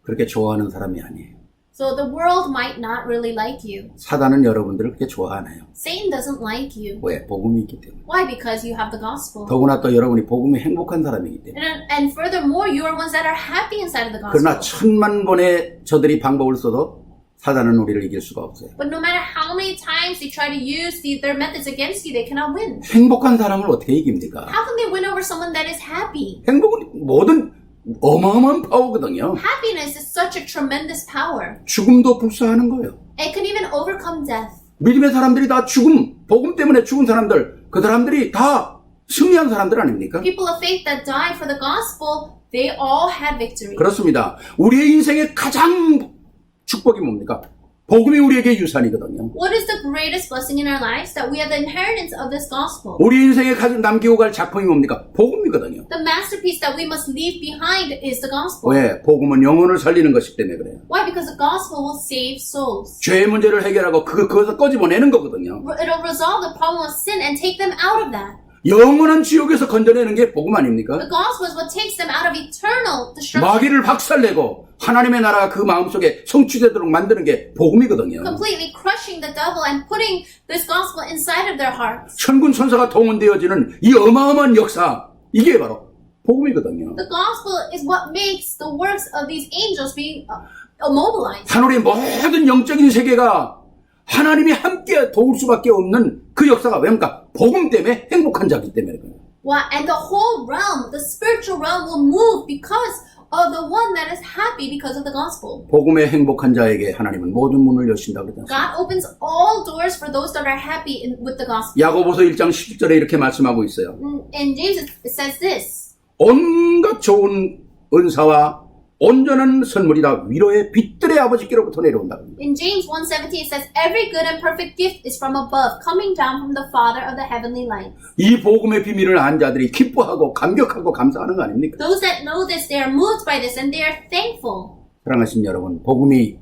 그렇게 좋아하는 사람이 아니에요. So the world might not really like you. 사단은 여러분들을 그렇게 좋아하나요? Satan doesn't like you. 왜? 복음이 있기 때문에. Why? Because you have the gospel. 더구나 또 여러분이 복음이 행복한 사람이기 때문에. And furthermore, you are ones that are happy inside of the 그러나 gospel. 1000만 번의 저들이 방법을 써도 사단은 우리를 이길 수가 없어요. But no matter how many times they try to use their methods against you, they cannot win. 행복한 사람을 어떻게 이깁니까? How can they win over someone that is happy? 행복은 모든 어마어마한 파워거든요. Happiness is such a tremendous power. 죽음도 불사하는 거예요. It can even overcome death. 믿음의 사람들이 다 복음 때문에 죽은 사람들, 그 사람들이 다 승리한 사람들 아닙니까? People of faith that died for the gospel, they all had victory. 그렇습니다. 우리의 인생의 가장 축복이 뭡니까? 복음이 우리에게 유산이거든요. What is the greatest blessing in our lives? That we have the inheritance of this gospel. 우리 인생에 가장 남기고 갈 작품이 뭡니까? 복음이거든요. The masterpiece that we must leave behind is the gospel. 왜? 복음은 영혼을 살리는 것이기 때문에 그래요. Why? Because the gospel will save souls. 죄의 문제를 해결하고 그것을 꺼집어내는 거거든요. It'll resolve the problem of sin and take them out of that. 영원한 지옥에서 건져내는 게 복음 아닙니까? The gospel is what takes them out of eternal destruction. 마귀를 박살내고 하나님의 나라가 그 마음속에 성취되도록 만드는 게 복음이거든요. Completely crushing the devil and putting this gospel inside of their hearts. 천군 천사가 동원되어지는 이 어마어마한 역사, 이게 바로 복음이거든요. The gospel is what makes the works of these angels be immobilized. 하늘의 모든 영적인 세계가 하나님이 함께 도울 수밖에 없는 그 역사가 왜입니까? 복음 때문에 행복한 자기 때문에 그래요. And the whole realm, the spiritual realm will move because of the one that is happy because of the gospel. 복음의 행복한 자에게 하나님은 모든 문을 여신다 그랬잖아요. God opens all doors for those that are happy with the gospel. 야고보서 1장 10절에 이렇게 말씀하고 있어요. And James it says this. 온갖 좋은 은사와 온전한 선물이 다 위로의 빛들의 아버지께로부터 내려온다. In James 1:17 it says, every good and perfect gift is from above, coming down from the Father of the heavenly lights. 이 복음의 비밀을 안 자들이 기뻐하고 감격하고 감사하는 거 아닙니까? Those that know this, they are moved by this and they are thankful. 사랑하신 여러분, 복음이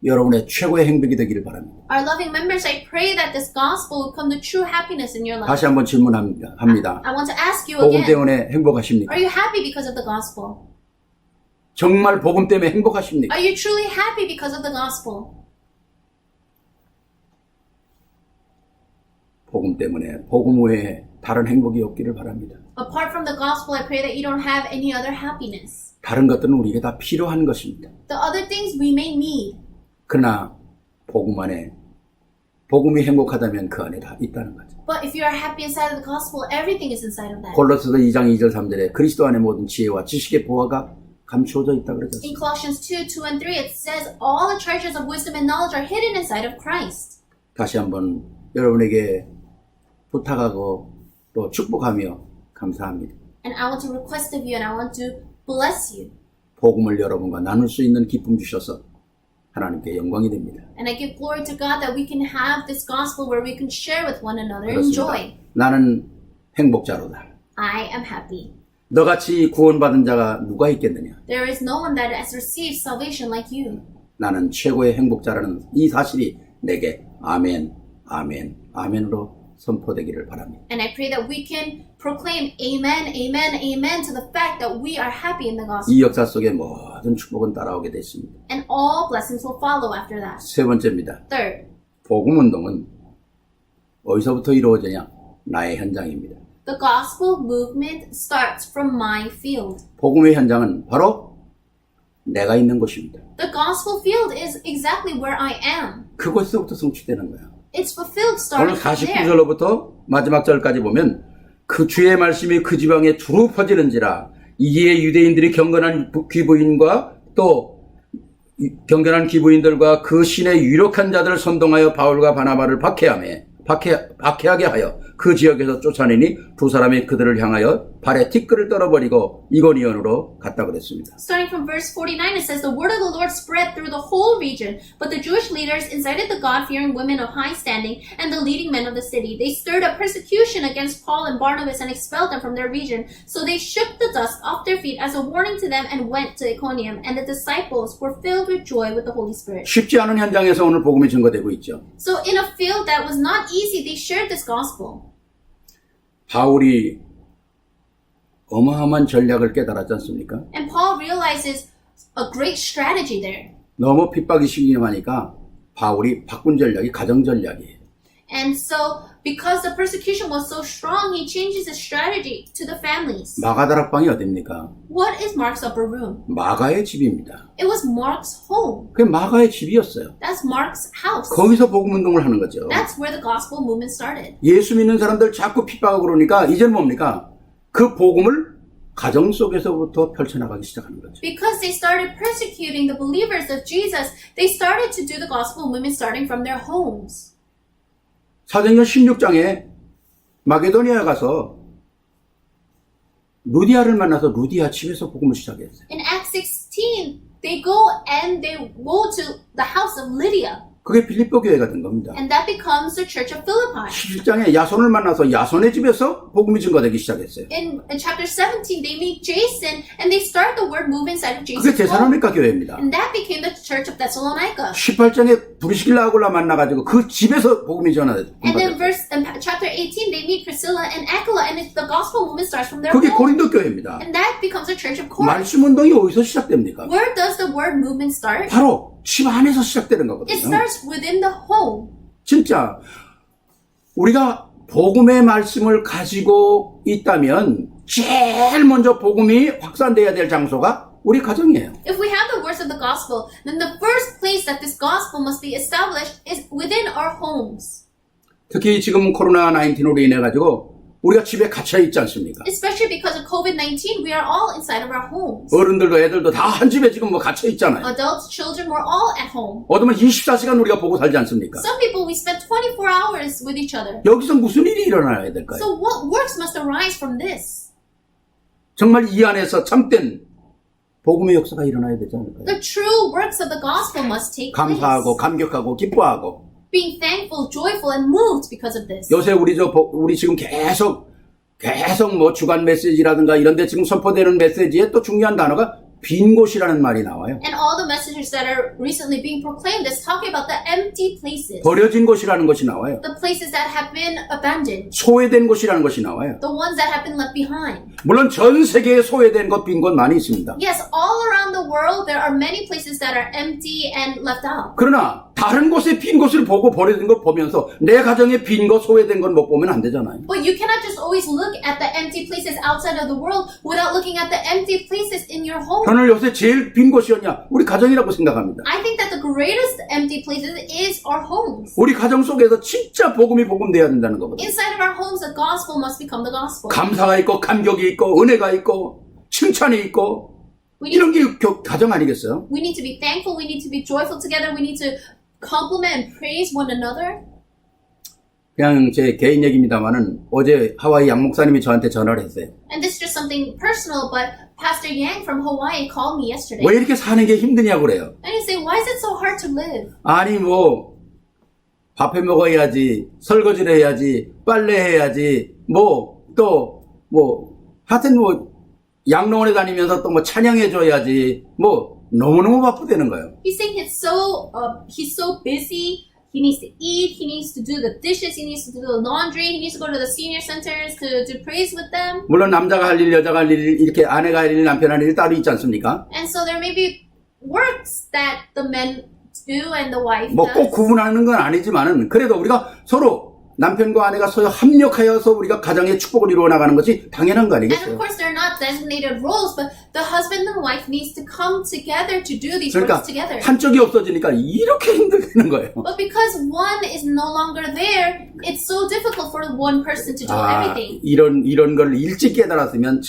여러분의 최고의 행복이 되기를 바랍니다. Our loving members, I pray that this gospel will come to true happiness in your life. 다시 한번 질문합니다. I want to ask you 복음 again, 때문에 행복하십니까? are you happy because of the gospel? 정말 복음 때문에 행복하십니까? Are you truly happy because of the gospel? 복음 때문에 복음 외에 다른 행복이 없기를 바랍니다. Apart from the gospel, I pray that you don't have any other happiness. 다른 것들은 우리에게 다 필요한 것입니다. The other things we may need. 그러나 복음 안에 복음이 행복하다면 그 안에 다 있다는 거죠. But if you are happy inside of the gospel, everything is inside of that. 골로새서 2장 2절 3절에 그리스도 안에 모든 지혜와 지식의 보화가 감추어져 있다 그러죠. In Colossians 2:2 and 3, it says all the treasures of wisdom and knowledge are hidden inside of Christ. 다시 한번 여러분에게 부탁하고 또 축복하며 감사합니다. And I want to request of you and I want to bless you. 복음을 여러분과 나눌 수 있는 기쁨 주셔서 하나님께 영광이 됩니다. And I give glory to God that we can have this gospel where we can share with one another and enjoy. 나는 행복자로다. I am happy. 너같이 구원받은 자가 누가 있겠느냐? There is no one that has received salvation like you. 나는 최고의 행복자라는 이 사실이 내게 아멘, 아멘, 아멘으로 선포되기를 바랍니다. And I pray that we can proclaim amen, amen, amen to the fact that we are happy in the gospel. 이 역사 속에 모든 축복은 따라오게 됐습니다. And all blessings will follow after that. 세 번째입니다. Third, 복음 운동은 어디서부터 이루어지냐? 나의 현장입니다. the gospel movement starts from my field. 복음의 현장은 바로 내가 있는 곳입니다. The gospel field is exactly where I am. 그곳에서부터 성취되는 거예요. It's fulfilled 오늘 starting from there. 49절로부터 마지막 절까지 보면 그 주의 말씀이 그 지방에 두루 퍼지는지라 이에 유대인들이 경건한 귀부인과 또 경건한 귀부인들과 그 신의 유력한 자들을 선동하여 바울과 바나바를 박해하게 하여 그 지역에서 쫓아내니 두 사람이 그들을 향하여 발에 티끌을 떨어버리고 이고니온으로 갔다 그랬습니다. Starting from verse 49, it says, the word of the Lord spread through the whole region, but the Jewish leaders incited the God-fearing women of high standing and the leading men of the city. They stirred up persecution against Paul and Barnabas and expelled them from their region. So they shook the dust off their feet as a warning to them and went to Iconium. And the disciples were filled with joy with the Holy Spirit. 쉽지 않은 현장에서 오늘 복음이 증거되고 있죠. So in a field that was not easy, they shared this gospel. 바울이 어마어마한 전략을 깨달았지 않습니까? And Paul realizes a great strategy there. 너무 핍박이 심하니까 바울이 바꾼 전략이 가정 전략이에요. And so, because the persecution was so strong, he changes his strategy to the families. 마가다락방이 어딥니까? What is Mark's upper room? 마가의 집입니다. It was Mark's home. 그게 마가의 집이었어요. That's Mark's house. 거기서 복음 운동을 하는 거죠. That's where the gospel movement started. 예수 믿는 사람들 자꾸 핍박하고 그러니까 이제는 뭡니까? 그 복음을 가정 속에서부터 펼쳐나가기 시작하는 거죠. Because they started persecuting the believers of Jesus, they started to do the gospel movement starting from their homes. 사도행전 16장에 마게도니아 가서 루디아를 만나서 루디아 집에서 복음을 시작했어요. In Acts 16, they go to the house of Lydia, 그게 빌립보 교회가 된 겁니다. and that becomes the church of Philippi. 17장에 야손을 만나서 야손의 집에서 복음이 증거되기 시작했어요. In chapter 17, they meet Jason, and they start the word movement inside of 그게 Jason's home. 데살로니가 교회입니다. And that became the church of Thessalonica. 18장에 브리스길라 아굴라 만나가지고 그 집에서 복음이 전하됐어요. And then in chapter 18, they meet Priscilla and Aquila, and the gospel movement starts from their 그게 home. 고린도 교회입니다. And that becomes the church of Corinth. 말씀 운동이 어디서 시작됩니까? Where does the word movement start? 바로 집 안에서 시작되는 It 거거든요. starts within the home. 진짜 우리가 복음의 말씀을 가지고 있다면 제일 먼저 복음이 확산돼야 될 장소가 우리 가정이에요. If we have the words of the gospel, then the first place that this gospel must be established is within our homes. 특히 지금 코로나19로 인해 가지고 우리가 집에 갇혀 있지 않습니까? Especially because of COVID-19, we are all inside of our homes. 어른들도 애들도 다 한 집에 지금 뭐 갇혀 있잖아요. Adults, children, we're all at home. 어쩌면 24시간 우리가 보고 살지 않습니까? Some people, we spend 24 hours with each other. 여기서 무슨 일이 일어나야 될까요? So what works must arise from this? 정말 이 안에서 참된 복음의 역사가 일어나야 되지 않을까요? The true works of the gospel must take place. 감사하고 감격하고 기뻐하고 Being thankful, joyful, and moved because of this. 요새 우리 지금 계속 뭐 주간 메시지라든가 이런 데 지금 선포되는 메시지에 또 중요한 단어가 빈 곳이라는 말이 나와요. And all the messages that are recently being proclaimed is talking about the empty places. 버려진 곳이라는 것이 나와요. The places that have been abandoned. 소외된 곳이라는 것이 나와요. The ones that have been left behind. 물론 전 세계에 소외된 곳, 빈 곳 많이 있습니다. Yes, all around the world there are many places that are empty and left out. 그러나 다른 곳에 빈 곳을 보고 버려진 걸 보면서 내 가정에 빈 곳, 소외된 걸 못 보면 안 되잖아요. But you cannot just always look at the empty places outside of the world without looking at the empty places in your home. 저는 요새 제일 빈 곳이었냐? 우리 가정이라고 생각합니다. I think that the greatest empty places is our homes. 우리 가정 속에서 진짜 복음이 복음돼야 된다는 거거든요. Inside of our homes, the gospel must become the gospel. 감사가 있고 감격이 있고 은혜가 있고 칭찬이 있고 이런 게 가정 아니겠어요? We need to be thankful, we need to be joyful together, we need to compliment and praise one another. 그냥 제 개인 얘기입니다만은 어제 하와이 양 목사님이 저한테 전화를 했어요. And this is just something personal, but Pastor Yang from Hawaii called me yesterday. 왜 이렇게 사는 게 힘드냐고 그래요. And he said, why is it so hard to live? 아니 뭐 밥해 먹어야지, 설거지를 해야지, 빨래해야지, 하여튼 양로원에 다니면서 또 뭐 찬양해줘야지, 너무너무 바쁘다는 거예요. He's saying he's so busy. He needs to eat. He needs to do the dishes. He needs to do the laundry. He needs to go to the senior centers to praise with them. 물론 남자가 할 일, 여자가 할 일, 이렇게 아내가 할 일, 남편 할 일 따로 있지 않습니까? And so there may be works that the men do and the wife 꼭 does. 구분하는 건 아니지만은 그래도 우리가 서로 남편과 아내가 서로 합력하여서 우리가 가정의 축복을 이루어 나가는 것이 당연한 거 And of 아니겠어요? course, they're not designated roles, but the husband and wife needs to come together to do these 그러니까 works together. 한쪽이 없어지니까 이렇게 힘들게 되는 거예요. But because one is no longer there, it's so difficult for one person to do everything. 이런 걸 일찍 깨달았으면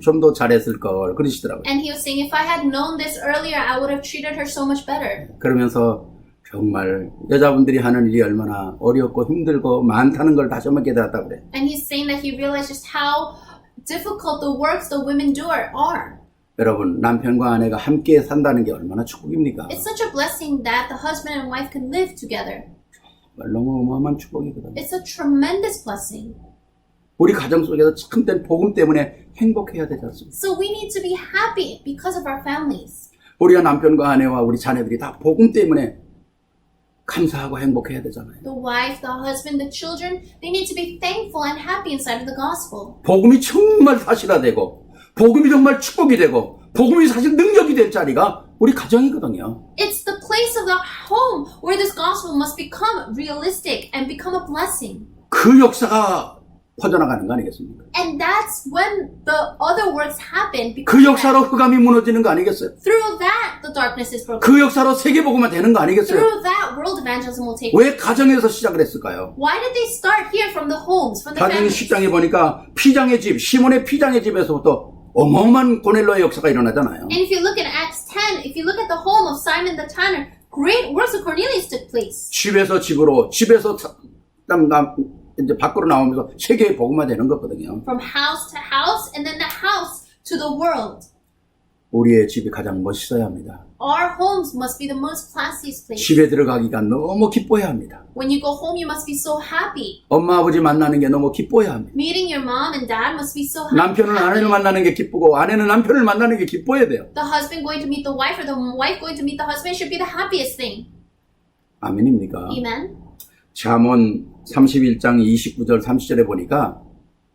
좀 더 잘했을 걸 그러시더라고요. And he was saying, if I had known this earlier, I would have treated her so much better. 그러면서 정말 여자분들이 하는 일이 얼마나 어렵고 힘들고 많다는 걸 다시 한번 깨달았다고 그래요. And he's saying that he realized just how difficult the works the women do are. 여러분, 남편과 아내가 함께 산다는 게 얼마나 축복입니까? It's such a blessing that the husband and wife can live together. 정말 너무 어마어마한 축복이거든요. It's a tremendous blessing. 우리 가정 속에서 참된 복음 때문에 행복해야 되지 않습니까? So we need to be happy because of our families. 우리가 남편과 아내와 우리 자녀들이 다 복음 때문에 감사하고 행복해야 되잖아요. The wife, the husband, the children, they need to be thankful and happy inside of the gospel. 복음이 정말 사실화되고 복음이 정말 축복이 되고 복음이 사실 능력이 될 자리가 우리 가정이거든요. It's the place of the home where this gospel must become realistic and become a blessing. 그 역사가 퍼져나가는 거 아니겠습니까? And that's when the other works happen. 그 Because 역사로 흑암이 무너지는 거 아니겠어요? through that, the darkness is broken. 그 역사로 세계복음화 되는 거 아니겠어요? Through that, world evangelism will take place. 왜 가정에서 시작을 했을까요? Why did they start here from the homes, from the 사도행 families? 10장에 보니까 피장의 집, 시몬의 피장의 집에서부터 어마어마한 고넬로의 역사가 일어나잖아요. And if you look at Acts 10, if you look at the home of Simon the Tanner, great works of Cornelius took place. 집에서 집으로, 집에서 이제 밖으로 나오면서 세계에 복음화 되는 거거든요. From house to house, and then the house to the world. 우리의 집이 가장 멋있어야 합니다. Our homes must be the most classiest place. 집에 들어가기가 너무 기뻐야 합니다. When you go home, you must be so happy. 엄마 아버지 만나는 게 너무 기뻐야 합니다. Meeting your mom and dad must be so happy. 남편은 아내를 만나는 게 기쁘고 아내는 남편을 만나는 게 기뻐야 돼요. The husband going to meet the wife or the wife going to meet the husband should be the happiest thing. 아멘입니까? Amen. 잠언 31장 29절 30절에 보니까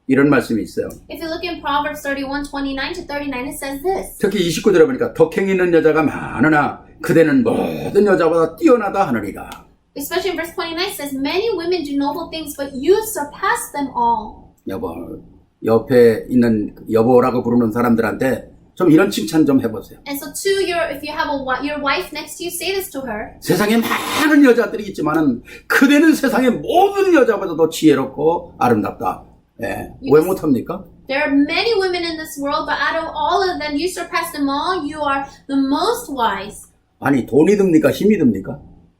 이런 말씀이 있어요. If you look in Proverbs 31:29 to 39, it says this. 특히 29절에 보니까 덕행 있는 여자가 많으나 그대는 모든 여자보다 뛰어나다 하느니라. Especially in verse 29, it says, Many women do noble things, but you surpass them all. 여보, 옆에 있는 여보라고 부르는 사람들한테 좀 이런 칭찬 좀 해보세요. And so to if you have your wife next to you, say this to her. 세상에 많은 여자들이 있지만은 그대는 세상의 모든 여자보다도 지혜롭고 아름답다. 예. 왜 못합니까? There are many women in this world, but out of all of them, you surpass them all. You are the most wise. 아니 돈이 듭니까? 힘이 듭니까?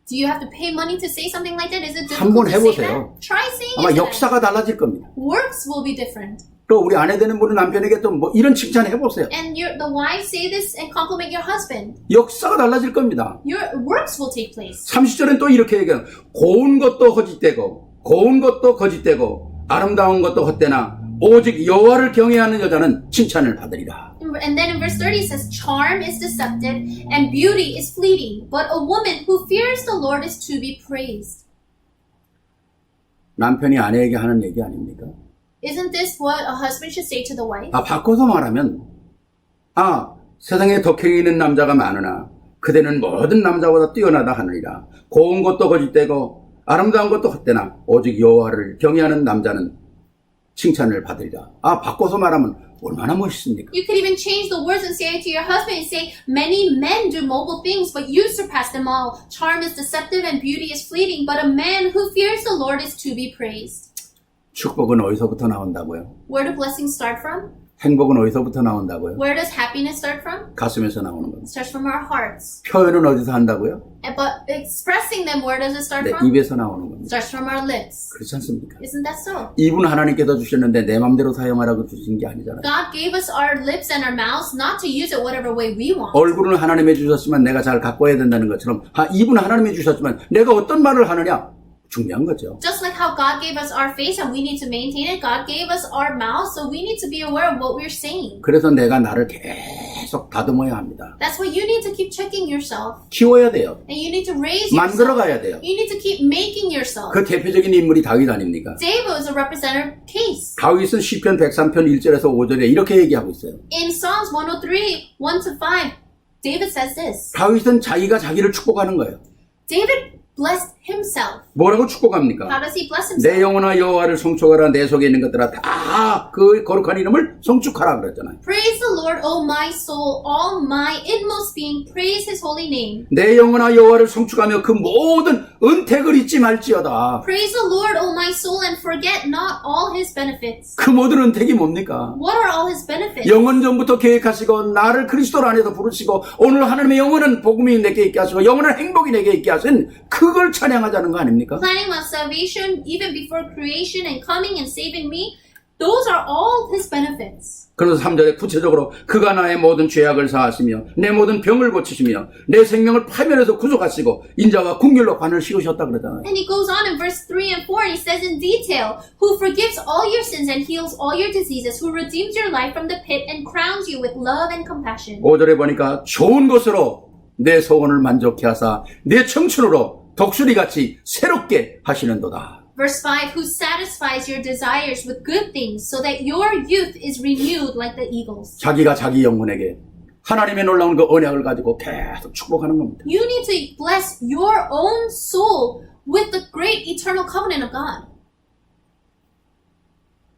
Do you have to pay money to say something like that? Is it 한번 difficult to say 해보세요. that? Try saying 아마 it. then. 역사가 달라질 겁니다. Works will be different. 또 우리 아내 되는 분은 남편에게 또 뭐 이런 칭찬 해보세요. And the wife say this and compliment your husband. 역사가 달라질 겁니다. Your works will take place. 30절엔 또 이렇게 얘기해요. 고운 것도 헛짓되고 고운 것도 거짓되고 아름다운 것도 헛되나 오직 여호와를 경외하는 여자는 칭찬을 받으리라. And then in verse 30 it says, Charm is deceptive and beauty is fleeting, but a woman who fears the Lord is to be praised. 남편이 아내에게 하는 얘기 아닙니까? Isn't this what a husband should say to the wife? 바꿔서 말하면 세상에 덕행이 있는 남자가 많으나 그대는 모든 남자보다 뛰어나다 하느니라. 고운 것도 거짓되고 아름다운 것도 헛되나 오직 여호와를 경외하는 남자는 칭찬을 받으리라. 바꿔서 말하면 얼마나 멋있습니까? You could even change the words and say it to your husband and say, Many men do noble things, but you surpass them all. Charm is deceptive and beauty is fleeting, but a man who fears the Lord is to be praised. 축복은 어디서부터 나온다고요? Where do blessings start from? 행복은 어디서부터 나온다고요? Where does happiness start from? 가슴에서 나오는 겁니다. It starts from our hearts. 표현은 어디서 한다고요? But expressing them, where does it start 네, from? 입에서 나오는 It 겁니다. starts from our lips. 그렇지 않습니까? Isn't that so? 입은 하나님께서 주셨는데 내 맘대로 사용하라고 주신 게 아니잖아요. God gave us our lips and our mouths not to use it whatever way we want. 얼굴은 하나님이 주셨지만 내가 잘 가꿔야 된다는 것처럼 입은 하나님이 주셨지만 내가 어떤 말을 하느냐 중요한 거죠. Just like how God gave us our face and we need to maintain it, God gave us our mouth, so we need to be aware of what we're saying. 그래서 내가 나를 계속 다듬어야 합니다. That's why you need to keep checking yourself. 키워야 돼요. And you need to raise 만들어 yourself. 가야 돼요. You need to keep making yourself. 그 대표적인 인물이 다윗 아닙니까? David was a representative case. 다윗은 시편 103편 1절에서 5절에 이렇게 얘기하고 있어요. In Psalms 103, 1 to 5, David says this. 다윗은 자기가 자기를 축복하는 거예요. David blessed himself. 뭐라고 축복합니까? How does he bless 내 himself? 영혼아 여호와를 송축하라. 내 속에 있는 것들아 다 그 거룩한 이름을 송축하라 그랬잖아요. Praise the Lord, O my soul, all my inmost being, praise his holy name. 내 영혼아 여호와를 송축하며 그 모든 은택을 잊지 말지어다. Praise the Lord, O my soul, and forget not all his benefits. 그 모든 은택이 뭡니까? What are all his benefits? 영원 전부터 계획하시고 나를 그리스도 안에서 부르시고 오늘 하나님의 영원한 복음이 내게 있게 하시고 영원한 행복이 내게 있게 하신 그걸 찬양하자는 거 아닙니까? Planning my salvation even before creation and coming and saving me, those are all his benefits. 그래서 3절에 구체적으로 그가 나의 모든 죄악을 사하시며 내 모든 병을 고치시며 내 생명을 파멸해서 구속하시고 인자와 궁결로 관을 씌우셨다 그러잖아요. And he goes on in verse 3 and 4 and he says in detail, who forgives all your sins and heals all your diseases, who redeems your life from the pit and crowns you with love and compassion. 5절에 보니까 좋은 것으로 내 소원을 만족케 하사 내 청춘으로 독수리같이 새롭게 하시는도다. Verse 5, who satisfies your desires with good things so that your youth is renewed like the eagles. 자기가 자기 영혼에게 하나님의 놀라운 그 언약을 가지고 계속 축복하는 겁니다. You need to bless your own soul with the great eternal covenant of God.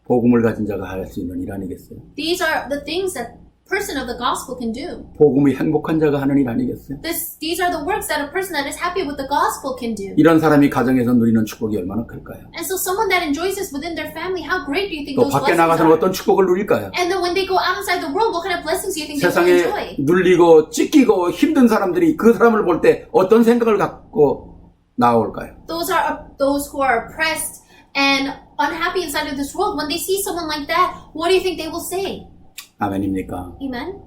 복음을 가진 자가 할 수 있는 일 아니겠어요? These are the things that person of the gospel can do. 복음이 행복한 자가 하는 일 아니겠어요? These are the works that a person that is happy with the gospel can do. 이런 사람이 가정에서 누리는 축복이 얼마나 클까요? And so someone that enjoys this within their family, how great do you think 또 those 밖에 blessings 나가서는 are? 어떤 축복을 누릴까요? And then when they go outside the world, what kind of blessings do you think they will 세상에 enjoy? 눌리고 찢기고 힘든 사람들이 그 사람을 볼 때 어떤 생각을 갖고 나올까요? Those are those who are oppressed and unhappy inside of this world. When they see someone like that, what do you think they will say? 아멘입니까? Amen?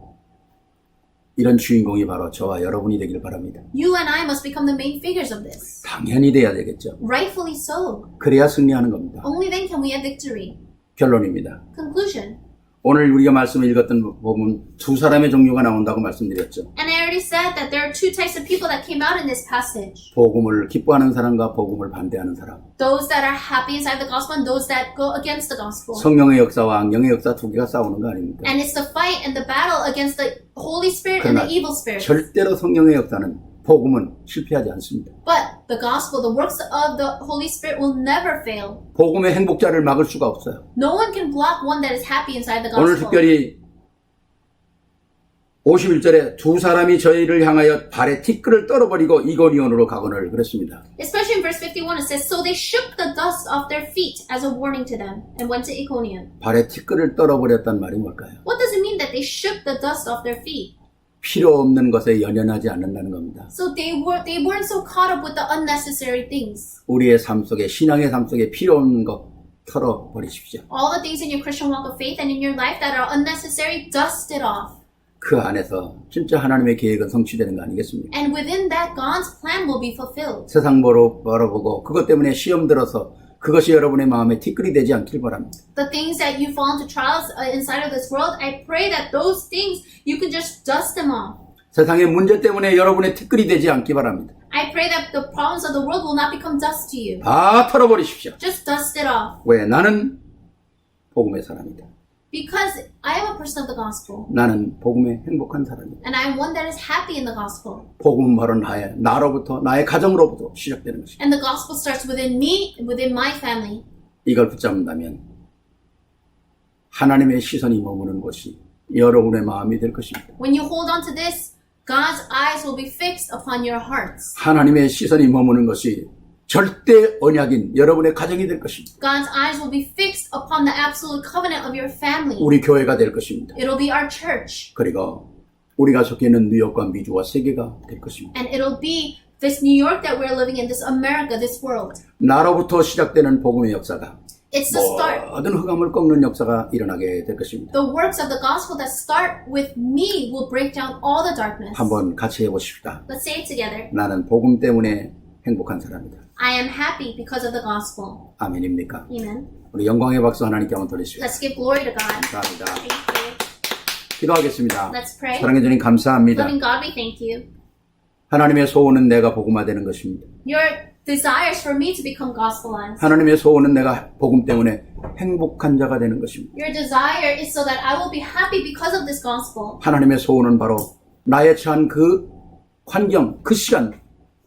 이런 주인공이 바로 저와 여러분이 되길 바랍니다. You and I must become the main figures of this. 당연히 돼야 되겠죠. Rightfully so. 그래야 승리하는 겁니다. Only then can we have victory. 결론입니다. Conclusion. 오늘 우리가 말씀을 읽었던 부분 두 사람의 종류가 나온다고 말씀드렸죠. And I already said that there are two types of people that came out in this passage. 복음을 기뻐하는 사람과 복음을 반대하는 사람. Those that are happy inside the gospel and those that go against the gospel. 성령의 역사와 악령의 역사 두 개가 싸우는 거 아닙니까? And it's the fight and the battle against the Holy Spirit and the evil spirit. 절대로 성령의 역사는 복음은 실패하지 않습니다. But the gospel, the works of the Holy Spirit will never fail. 복음의 행복자를 막을 수가 없어요. No one can block one that is happy inside the 오늘 gospel. 특별히 51절에 두 사람이 저희를 향하여 발에 티끌을 떨어버리고 이고니온으로 가거늘 그랬습니다. Especially in verse 51, it says, So they shook the dust off their feet as a warning to them and went to Iconium. 발에 티끌을 떨어버렸단 말이 뭘까요? What does it mean that they shook the dust off their feet? 필요 없는 것에 연연하지 않는다는 겁니다. So they weren't so caught up with the unnecessary things. 우리의 삶 속에 신앙의 삶 속에 필요 없는 것 털어버리십시오. All the things in your Christian walk of faith and in your life that are unnecessary, dust it off. 그 안에서 진짜 하나님의 계획은 성취되는 거 아니겠습니까? And within that, God's plan will be fulfilled. 세상 바라보고 그것 때문에 시험 들어서 그것이 여러분의 마음에 티끌이 되지 않길 바랍니다. The things that you fall into trials inside of this world, I pray that those things, you can just dust them off. 세상의 문제 때문에 여러분의 티끌이 되지 않기 바랍니다. I pray that the problems of the world will not become dust to you. 다 털어버리십시오. Just dust it off. 왜? 나는 복음의 사람이다. Because I am a person of the gospel. 나는 복음의 행복한 사람이다. And I am one that is happy in the gospel. 복음은 바로 나로부터 나의 가정으로부터 시작되는 것입니다. And the gospel starts within me, within my family. 이걸 붙잡는다면 하나님의 시선이 머무는 곳이 여러분의 마음이 될 것입니다. When you hold on to this, God's eyes will be fixed upon your hearts. 하나님의 시선이 머무는 것이 절대 언약인 여러분의 가정이 될 것입니다. God's eyes will be fixed upon the absolute covenant of your family. 우리 교회가 될 것입니다. It'll be our church. 그리고 우리가 속해 있는 뉴욕과 미주와 세계가 될 것입니다. And it'll be this New York that we're living in, this America, this world. 나로부터 시작되는 복음의 역사가 It's the start. 모든 흑암을 꺾는 역사가 일어나게 될 것입니다. The works of the gospel that start with me will break down all the darkness. 한번 같이 해보십시다. Let's say it together. 나는 복음 때문에 행복한 사람이다. I am happy because of the gospel. 아멘입니까? Amen. 우리 영광의 박수 하나님께 한번 돌리십시오. Let's give glory to God. 감사합니다. Thank you. 기도하겠습니다. Let's pray. 사랑해 주님 감사합니다. Loving God, we thank you. 하나님의 소원은 내가 복음화되는 것입니다. Your desires for me to become gospelized. 하나님의 소원은 내가 복음 때문에 행복한 자가 되는 것입니다. Your desire is so that I will be happy because of this gospel. 하나님의 소원은 바로 나의 처한 그 환경, 그 시간,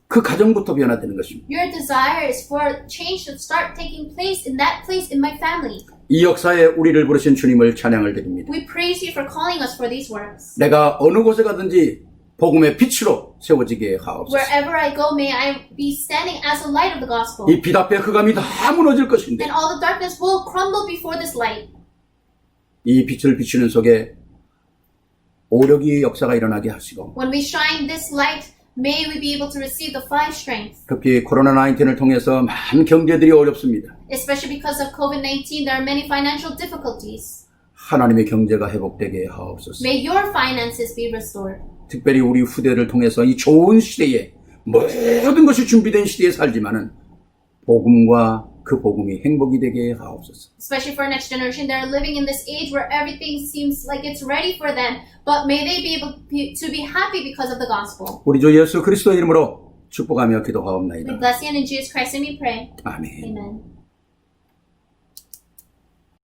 그 가정부터 변화되는 것입니다. Your desire is for change to start taking place in that place in my family. 이 역사에 우리를 부르신 주님을 찬양을 드립니다. We praise you for calling us for these works. 내가 어느 곳에 가든지 복음의 빛으로 세워지게 하옵소서. Wherever I go, may I be standing as a light of the gospel. 이 빛 앞에 흑암이 다 무너질 것인데 And all the darkness will crumble before this light. 이 빛을 비추는 속에 오력의 역사가 일어나게 하시고 When we shine this light, may we be able to receive the five strengths. 특히 코로나19을 통해서 많은 경제들이 어렵습니다. Especially because of COVID-19, there are many financial difficulties. 하나님의 경제가 회복되게 하옵소서. May your finances be restored. 특별히 우리 후대를 통해서 이 좋은 시대에 모든 것이 준비된 시대에 살지만은 복음과 그 복음이 행복이 되게 하옵소서. Especially for next generation, they're living in this age where everything seems like it's ready for them, but may they be able to be happy because of the gospel. 우리 주 예수 그리스도 이름으로 축복하며 We 기도하옵나이다. bless you and in Jesus Christ and we pray. 아멘. Amen.